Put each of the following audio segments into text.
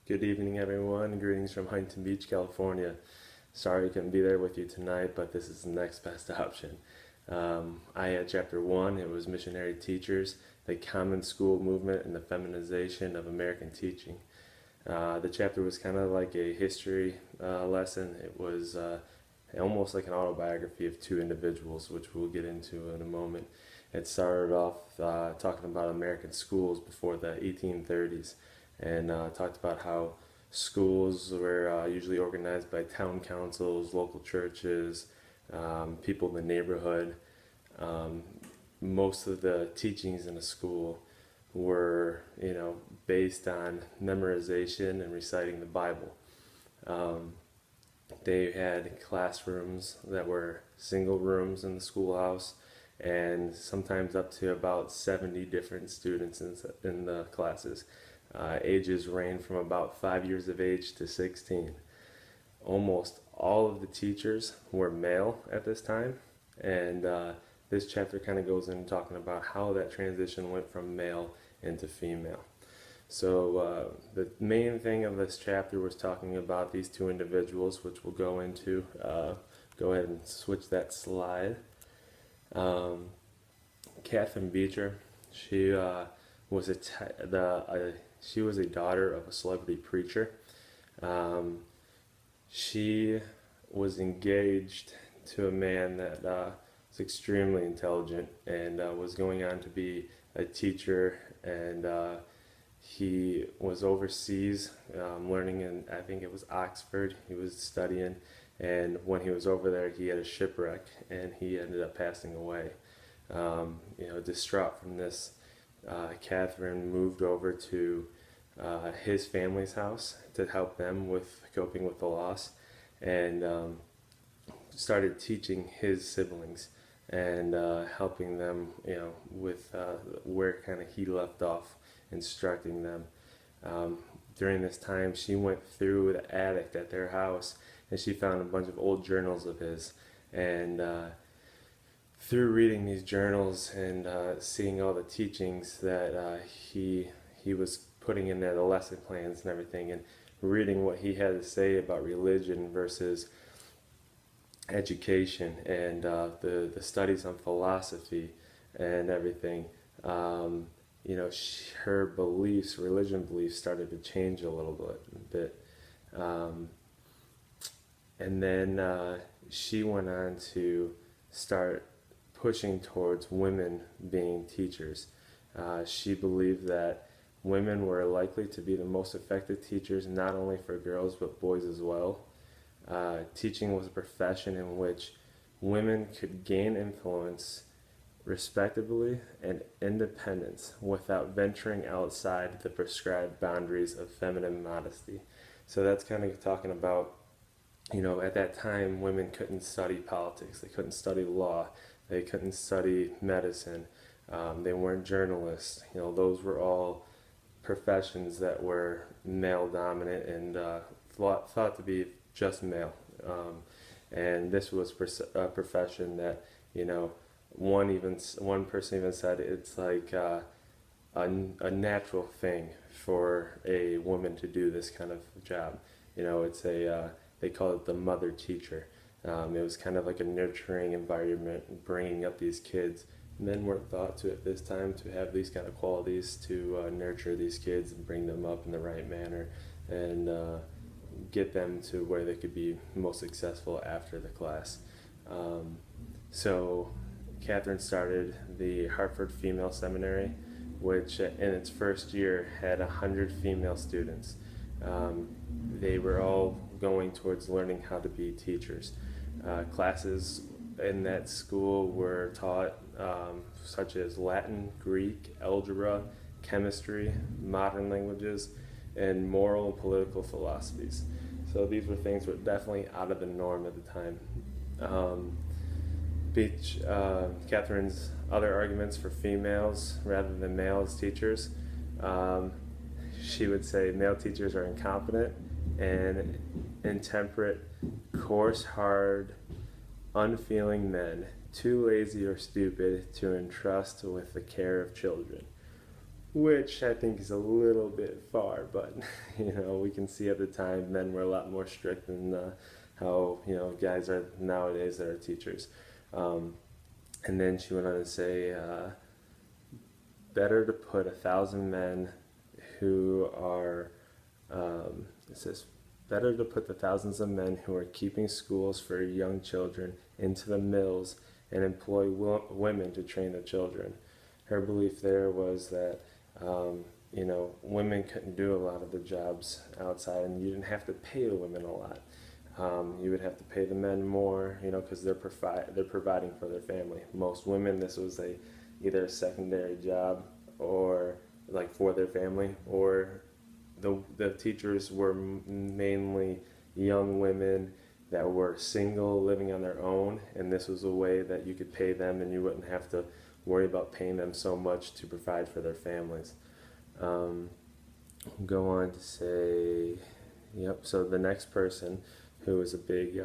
Good evening, everyone. Greetings from Huntington Beach, California. Sorry I couldn't be there with you tonight, but this is the next best option. I had chapter one. It was missionary teachers, the common school movement, and the feminization of American teaching. The chapter was kind of like a history lesson. It was almost like an autobiography of two individuals, which we'll get into in a moment. It started off talking about American schools before the 1830s, and talked about how schools were usually organized by town councils, local churches, people in the neighborhood. Um, Most of the teachings in a school were, based on memorization and reciting the Bible. Um, they had classrooms that were single rooms in the schoolhouse, and sometimes up to about 70 different students in the classes. Ages range from about 5 years of age to 16. Almost all of the teachers were male at this time, and this chapter kind of goes into talking about how that transition went from male into female. So the main thing of this chapter was talking about these two individuals, which we'll go into. Go ahead and switch that slide. Um, Catherine Beecher, she was she was a daughter of a celebrity preacher. Um, she was engaged to a man that was extremely intelligent and was going on to be a teacher, and he was overseas learning in, I think it was Oxford. He was studying, and when he was over there, he had a shipwreck and he ended up passing away. Distraught from this, Catherine moved over to his family's house to help them with coping with the loss, and started teaching his siblings and helping them, with where kind of he left off, instructing them. During this time, she went through the attic at their house and she found a bunch of old journals of his, and through reading these journals and seeing all the teachings that he was putting in there, the lesson plans and everything, and reading what he had to say about religion versus education, and the studies on philosophy and everything, her beliefs, religion beliefs, started to change a little bit. And then she went on to start pushing towards women being teachers. She believed that women were likely to be the most effective teachers, not only for girls but boys as well. Teaching was a profession in which women could gain influence, respectably, and independence without venturing outside the prescribed boundaries of feminine modesty. So that's kind of talking about, at that time, women couldn't study politics, they couldn't study law, they couldn't study medicine, they weren't journalists. Those were all professions that were male dominant and thought to be just male. And this was a profession that, one person even said it's like a natural thing for a woman to do this kind of job. It's they call it the mother teacher. It was kind of like a nurturing environment, bringing up these kids. Men weren't thought to at this time to have these kind of qualities to nurture these kids and bring them up in the right manner, and get them to where they could be most successful after the class. So Catherine started the Hartford Female Seminary, which in its first year had 100 female students. They were all going towards learning how to be teachers. Classes in that school were taught such as Latin, Greek, algebra, chemistry, modern languages, and moral and political philosophies. So these were things that were definitely out of the norm at the time. Catherine's other arguments for females rather than male as teachers, she would say male teachers are incompetent and intemperate, coarse, hard, unfeeling men, too lazy or stupid to entrust with the care of children. which I think is a little bit far, but we can see at the time men were a lot more strict than how guys are nowadays that are teachers. Um, and then she went on to say, better to put 1,000 men who are, it says, better to put the thousands of men who are keeping schools for young children into the mills and employ women to train the children. Her belief there was that women couldn't do a lot of the jobs outside, and you didn't have to pay the women a lot. You would have to pay the men more, because they're providing for their family. Most women, this was either a secondary job or like for their family, or the teachers were mainly young women that were single, living on their own, and this was a way that you could pay them, and you wouldn't have to worry about paying them so much to provide for their families. Go on to say, yep. So the next person who was a big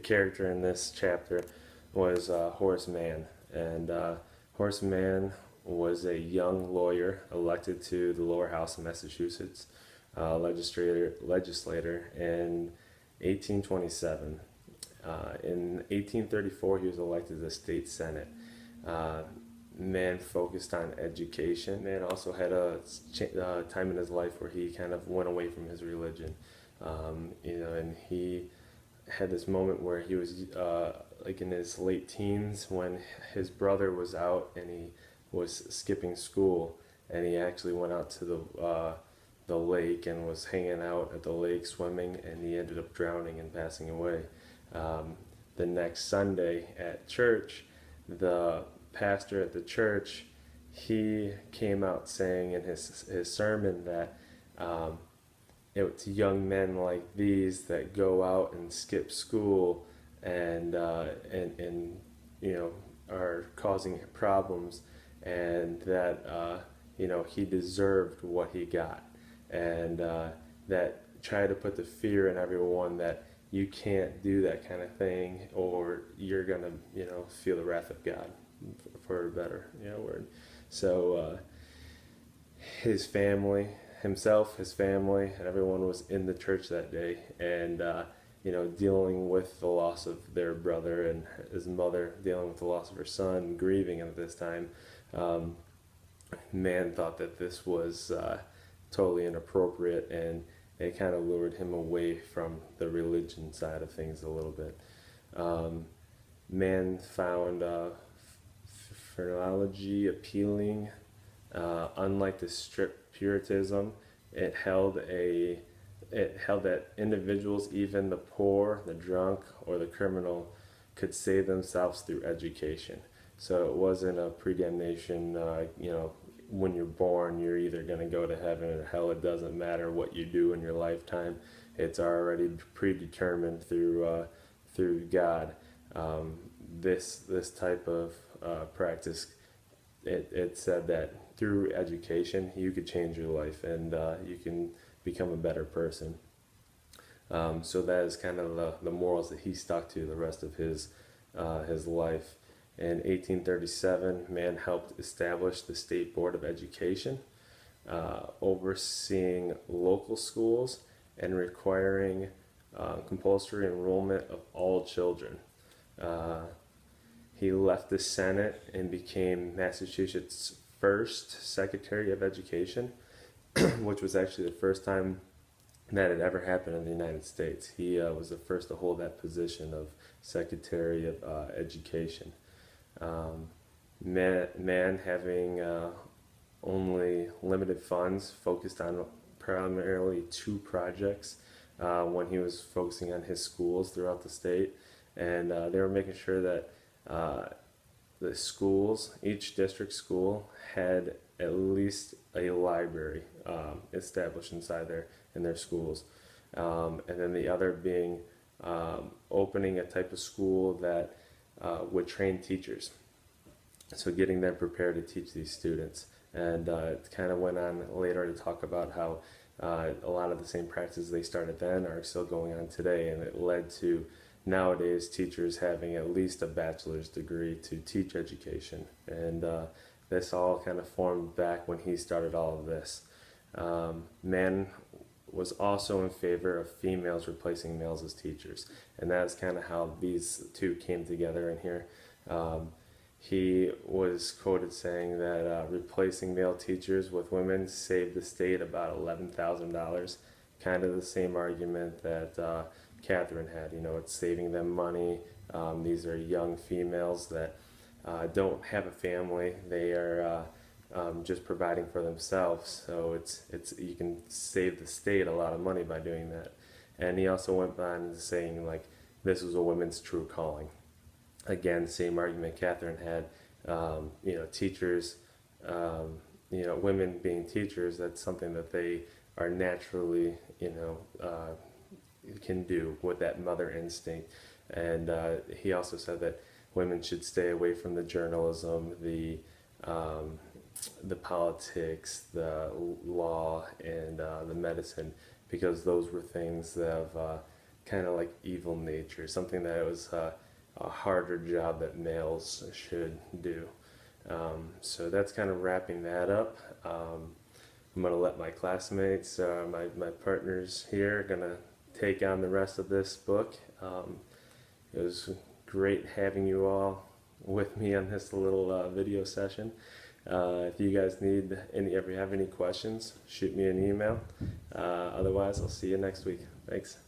character in this chapter was Horace Mann, and Horace Mann was a young lawyer elected to the lower house of Massachusetts, legislator in 1827. In 1834, he was elected to the state senate. Mann focused on education. Mann also had a time in his life where he kind of went away from his religion, and he had this moment where he was like in his late teens when his brother was out and he was skipping school, and he actually went out to the lake and was hanging out at the lake swimming, and he ended up drowning and passing away. The next Sunday at church, the pastor at the church, he came out saying in his sermon that it's young men like these that go out and skip school and are causing problems, and that he deserved what he got, and that try to put the fear in everyone that you can't do that kind of thing or you're gonna feel the wrath of God, for a better word. So his family, his family, and everyone was in the church that day, and dealing with the loss of their brother, and his mother dealing with the loss of her son, grieving at this time. Mann thought that this was totally inappropriate, and it kind of lured him away from the religion side of things a little bit. Mann found phrenology appealing. Unlike the strict Puritanism, it held that individuals, even the poor, the drunk, or the criminal, could save themselves through education. So it wasn't a predestination, when you're born, you're either going to go to heaven or hell. It doesn't matter what you do in your lifetime. It's already predetermined through God. This type of practice, it said that through education you could change your life, and you can become a better person. So that is kind of the morals that he stuck to the rest of his life. In 1837, Mann helped establish the State Board of Education, overseeing local schools and requiring compulsory enrollment of all children. He left the Senate and became Massachusetts' first Secretary of Education, which was actually the first time that had ever happened in the United States. He was the first to hold that position of Secretary of Education. Mann, having only limited funds, focused on primarily 2 projects when he was focusing on his schools throughout the state, and they were making sure that the schools, each district school, had at least a library established inside in their schools, and then the other being opening a type of school that would train teachers, so getting them prepared to teach these students. And it kind of went on later to talk about how a lot of the same practices they started then are still going on today, and it led to nowadays teachers having at least a bachelor's degree to teach education. And this all kind of formed back when he started all of this. Man was also in favor of females replacing males as teachers, and that's kind of how these two came together in here. He was quoted saying that replacing male teachers with women saved the state about $11,000. Kind of the same argument that Catherine had. You know, it's saving them money. These are young females that don't have a family. They are just providing for themselves. So it's you can save the state a lot of money by doing that. And he also went on saying like this was a woman's true calling. Again, same argument Catherine had. You know, teachers, you know, women being teachers, that's something that they are naturally, you know, can do with that mother instinct. And he also said that women should stay away from the journalism, the politics, the law, and the medicine, because those were things that have kind of like evil nature, something that was a harder job that males should do. So that's kind of wrapping that up. I'm going to let my classmates, my partners here, going to take on the rest of this book. It was great having you all with me on this little video session. If you guys need if you have any questions, shoot me an email. Otherwise, I'll see you next week. Thanks.